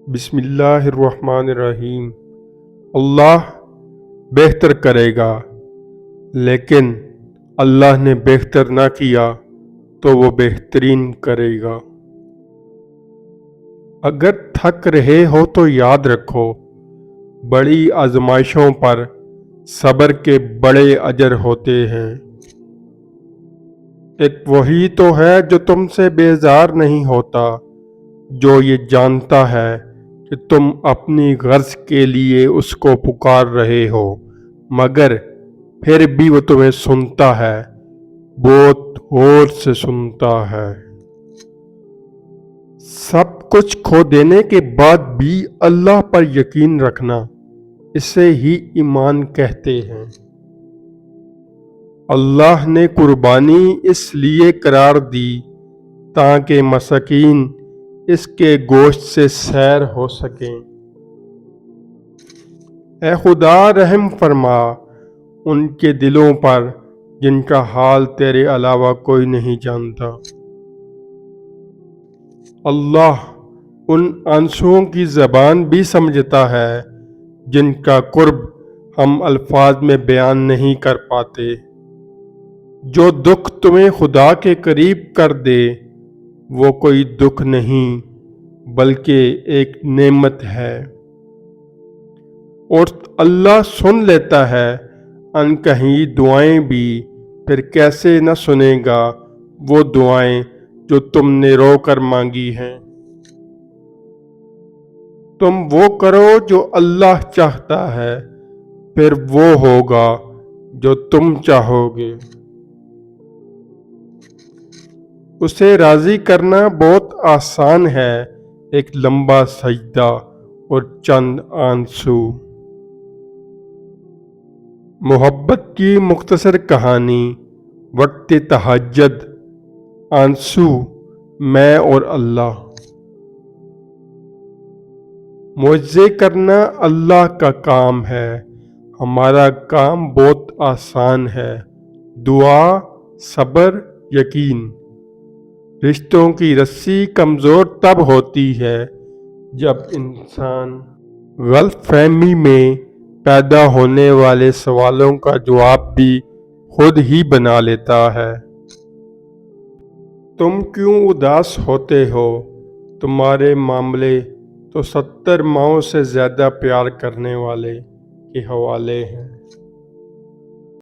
بسم اللہ الرحمن الرحیم۔ اللہ بہتر کرے گا، لیکن اللہ نے بہتر نہ کیا تو وہ بہترین کرے گا۔ اگر تھک رہے ہو تو یاد رکھو، بڑی آزمائشوں پر صبر کے بڑے اجر ہوتے ہیں۔ ایک وہی تو ہے جو تم سے بیزار نہیں ہوتا، جو یہ جانتا ہے کہ تم اپنی غرض کے لیے اس کو پکار رہے ہو، مگر پھر بھی وہ تمہیں سنتا ہے، بہت غور سے سنتا ہے۔ سب کچھ کھو دینے کے بعد بھی اللہ پر یقین رکھنا، اسے ہی ایمان کہتے ہیں۔ اللہ نے قربانی اس لیے قرار دی تاکہ مساکین اس کے گوشت سے سیر ہو سکیں۔ اے خدا رحم فرما ان کے دلوں پر جن کا حال تیرے علاوہ کوئی نہیں جانتا۔ اللہ ان آنسوؤں کی زبان بھی سمجھتا ہے جن کا قرب ہم الفاظ میں بیان نہیں کر پاتے۔ جو دکھ تمہیں خدا کے قریب کر دے وہ کوئی دکھ نہیں بلکہ ایک نعمت ہے، اور اللہ سن لیتا ہے ان کہیں دعائیں بھی، پھر کیسے نہ سنے گا وہ دعائیں جو تم نے رو کر مانگی ہیں۔ تم وہ کرو جو اللہ چاہتا ہے، پھر وہ ہوگا جو تم چاہو گے۔ اسے راضی کرنا بہت آسان ہے، ایک لمبا سجدہ اور چند آنسو۔ محبت کی مختصر کہانی، وقت تہجد، آنسو، میں اور اللہ۔ معجزے کرنا اللہ کا کام ہے، ہمارا کام بہت آسان ہے۔ دعا، صبر، یقین۔ رشتوں کی رسی کمزور تب ہوتی ہے جب انسان غلط فہمی میں پیدا ہونے والے سوالوں کا جواب بھی خود ہی بنا لیتا ہے۔ تم کیوں اداس ہوتے ہو؟ تمہارے معاملے تو 70 ماؤں سے زیادہ پیار کرنے والے کے حوالے ہیں۔